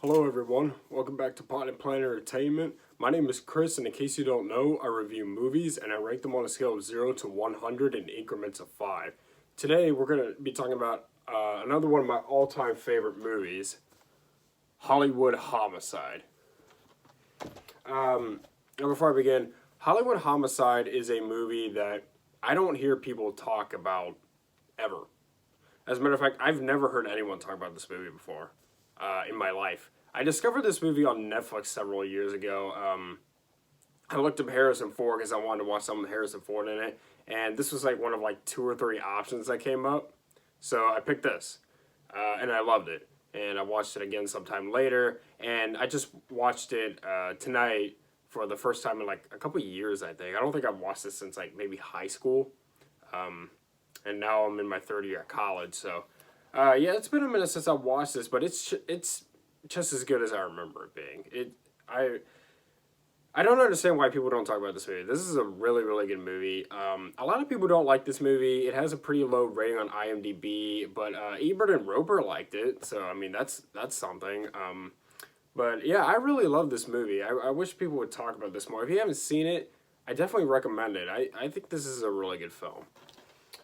Hello everyone, welcome back to Pot and Plant Entertainment. My name is Chris, and in case you don't know, I review movies and I rank them on a scale of 0 to 100 in increments of 5. Today we're going to be talking about another one of my all-time favorite movies, Hollywood Homicide. Now before I begin, Hollywood Homicide is a movie that I don't hear people talk about ever. As a matter of fact, I've never heard anyone talk about this movie before in my life. I discovered this movie on Netflix several years ago. I looked up Harrison Ford because I wanted to watch something with Harrison Ford in it, and this was like one of like 2 or 3 options that came up. So I picked this, and I loved it. And I watched it again sometime later, and I just watched it tonight for the first time in like a couple years, I think. I don't think I've watched this since like maybe high school. And now I'm in my 3rd year at college, so yeah, it's been a minute since I watched this, but it's just as good as I remember it being. I don't understand why people don't talk about this movie. This is a really good movie. A lot of people don't like this movie. It has a pretty low rating on IMDb, but Ebert and Roper liked it, so I mean that's something. But yeah, I really love this movie. I wish people would talk about this more. If you haven't seen it, I definitely recommend it. I think this is a really good film.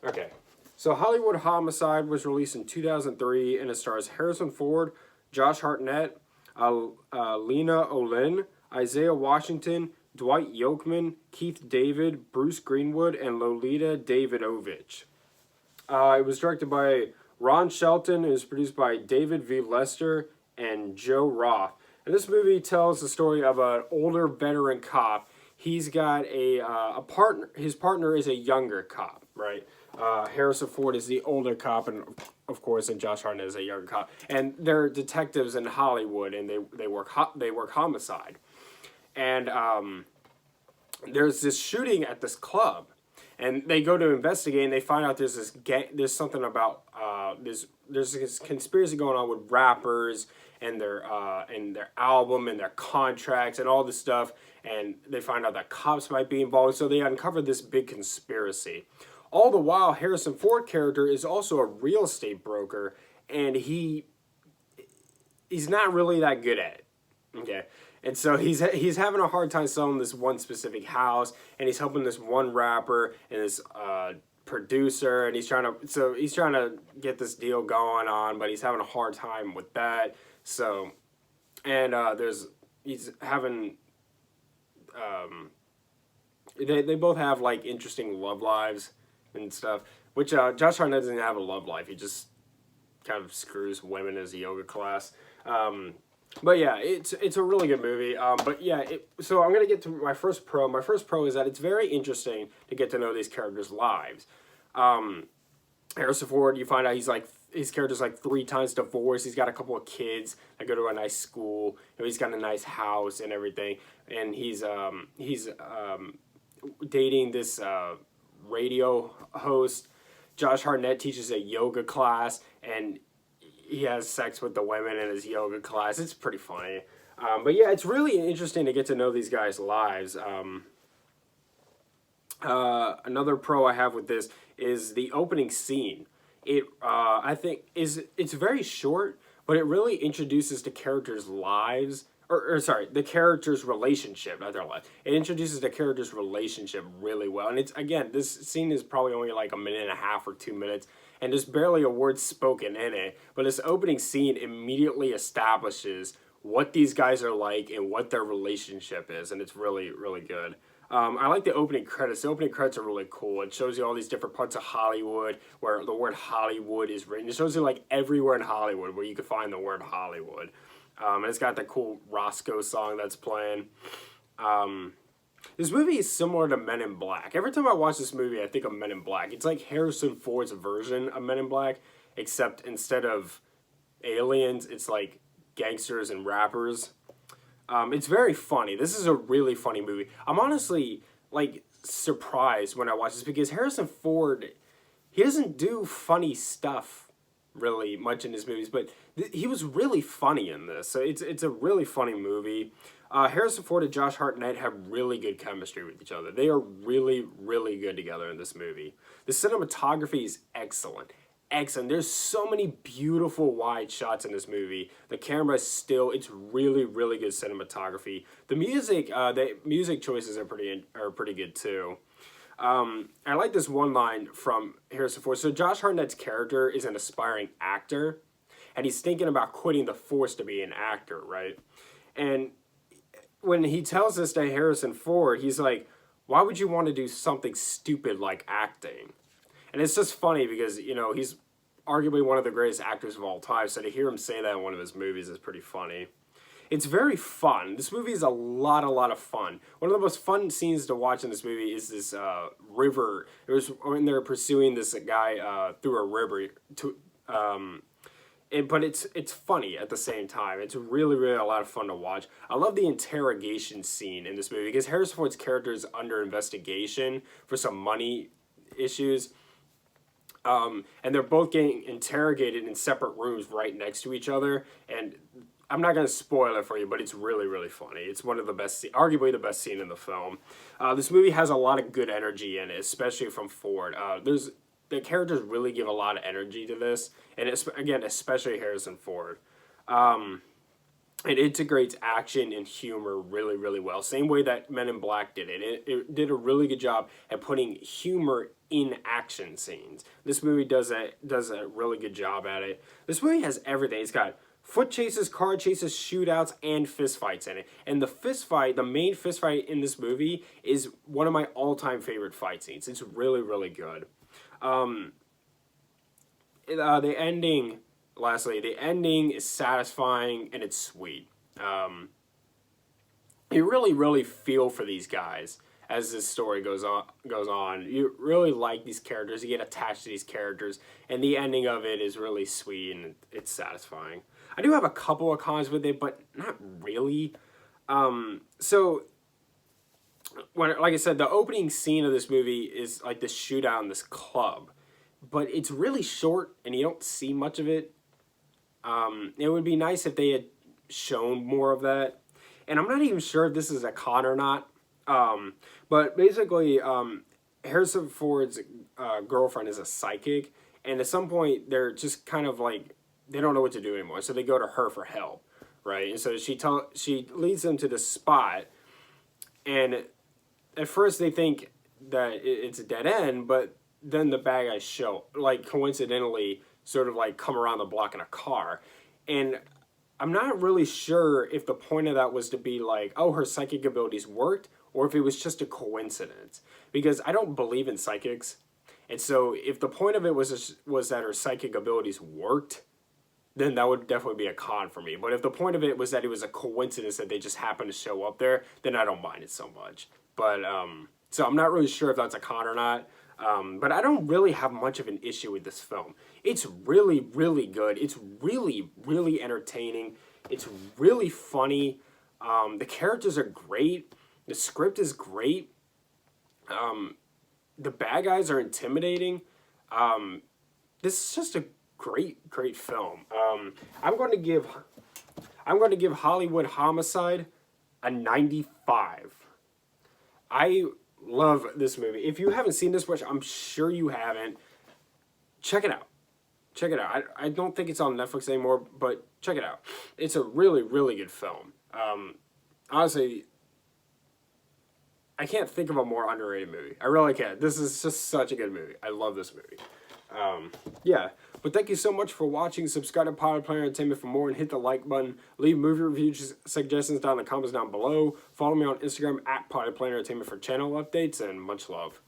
Okay, so Hollywood Homicide was released in 2003, and it stars Harrison Ford, Josh Hartnett, Lena Olin, Isaiah Washington, Dwight Yoakam, Keith David, Bruce Greenwood, and Lolita Davidovich. It was directed by Ron Shelton. It was produced by David V. Lester and Joe Roth. And this movie tells the story of an older veteran cop. He's got a partner. His partner is a younger cop, right? Harrison Ford is the older cop, and of course, and Josh Hartnett is a younger cop. And they're detectives in Hollywood, and they work homicide. And there's this shooting at this club, and they go to investigate, and they find out there's this there's something about there's this conspiracy going on with rappers and their album and their contracts and all this stuff, and they find out that cops might be involved, so they uncover this big conspiracy. All the while, Harrison Ford character is also a real estate broker, and he's not really that good at it. Okay, and so he's having a hard time selling this one specific house, and he's helping this one rapper and this producer, and he's trying to get this deal going on, but he's having a hard time with that. So, and he's having they both have like interesting love lives and stuff, which Josh Hartnett doesn't have a love life. He just kind of screws women as a yoga class. But yeah, it's a really good movie. But yeah, so I'm going to get to my first pro. My first pro is that it's very interesting to get to know these characters' lives. Harrison Ford, you find out his character's like 3 times divorced. He's got a couple of kids that go to a nice school. He's got a nice house and everything. And he's dating this radio host. Josh Hartnett teaches a yoga class, and he has sex with the women in his yoga class. It's pretty funny. But yeah, it's really interesting to get to know these guys' lives. Another pro I have with this is the opening scene. I think it's very short, but it really introduces the characters' lives. The character's relationship, not their life. It introduces the character's relationship really well. And this scene is probably only like 1.5 minutes or 2 minutes, and there's barely a word spoken in it. But this opening scene immediately establishes what these guys are like and what their relationship is, and it's really good. I like the opening credits. The opening credits are really cool. It shows you all these different parts of Hollywood where the word Hollywood is written. It shows you like everywhere in Hollywood where you can find the word Hollywood. And it's got the cool Roscoe song that's playing. This movie is similar to Men in Black. Every time I watch this movie, I think of Men in Black. It's like Harrison Ford's version of Men in Black, except instead of aliens, it's like gangsters and rappers. It's very funny. This is a really funny movie. I'm honestly like surprised when I watch this because Harrison Ford, he doesn't do funny stuff really much in his movies, but he was really funny in this. So it's a really funny movie. Harrison Ford and Josh Hartnett have really good chemistry with each other. They are really good together in this movie. The cinematography is excellent. excellent. There's so many beautiful wide shots in this movie. The camera is still, it's really, really good cinematography. The music choices are pretty good too. I like this one line from Harrison Ford. So Josh Hartnett's character is an aspiring actor, and he's thinking about quitting the force to be an actor, right? And when he tells this to Harrison Ford, he's like, why would you want to do something stupid like acting? And it's just funny because, he's arguably one of the greatest actors of all time, so to hear him say that in one of his movies is pretty funny. It's very fun. This movie is a lot of fun. One of the most fun scenes to watch in this movie is this river. It was when they're pursuing this guy through a river. But it's funny at the same time. It's really, really a lot of fun to watch. I love the interrogation scene in this movie because Harrison Ford's character is under investigation for some money issues. And they're both getting interrogated in separate rooms right next to each other. And I'm not going to spoil it for you, but it's really, really funny. It's one of the best, arguably the best scene in the film. This movie has a lot of good energy in it, especially from Ford. The characters really give a lot of energy to this, and again, especially Harrison Ford. It integrates action and humor really, really well. Same way that Men in Black did it. It did a really good job at putting humor in action scenes. This movie does a really good job at it. This movie has everything. It's got foot chases, car chases, shootouts, and fistfights in it. And the main fistfight in this movie is one of my all-time favorite fight scenes. It's really, really good. The ending is satisfying and it's sweet. You really, really feel for these guys as this story goes on. You really like these characters. You get attached to these characters, and the ending of it is really sweet and it's satisfying. I do have a couple of cons with it, but not really. Like I said, the opening scene of this movie is like this shootout in this club, but it's really short and you don't see much of it. It would be nice if they had shown more of that. And I'm not even sure if this is a con or not. But basically, Harrison Ford's girlfriend is a psychic, and at some point they're just kind of like, they don't know what to do anymore, so they go to her for help, right? And so she leads them to this spot, and at first they think that it's a dead end, but then the bad guys coincidentally sort of like come around the block in a car. And I'm not really sure if the point of that was to be like, oh, her psychic abilities worked, or if it was just a coincidence. Because I don't believe in psychics. And so if the point of it was that her psychic abilities worked, then that would definitely be a con for me. But if the point of it was that it was a coincidence that they just happened to show up there, then I don't mind it so much. But, so I'm not really sure if that's a con or not. But I don't really have much of an issue with this film. It's really, really good. It's really, really entertaining. It's really funny. The characters are great. The script is great. The bad guys are intimidating. This is just a great, great film. I'm going to give Hollywood Homicide a 95. I love this movie. If you haven't seen this, which I'm sure you haven't, check it out. Check it out. I don't think it's on Netflix anymore, but check it out. It's a really, really good film. Honestly, I can't think of a more underrated movie. I really can't. This is just such a good movie. I love this movie. Yeah. But thank you so much for watching. Subscribe to Pilot Player Entertainment for more and hit the like button. Leave movie review suggestions down in the comments down below. Follow me on Instagram at Pilot Player Entertainment for channel updates, and much love.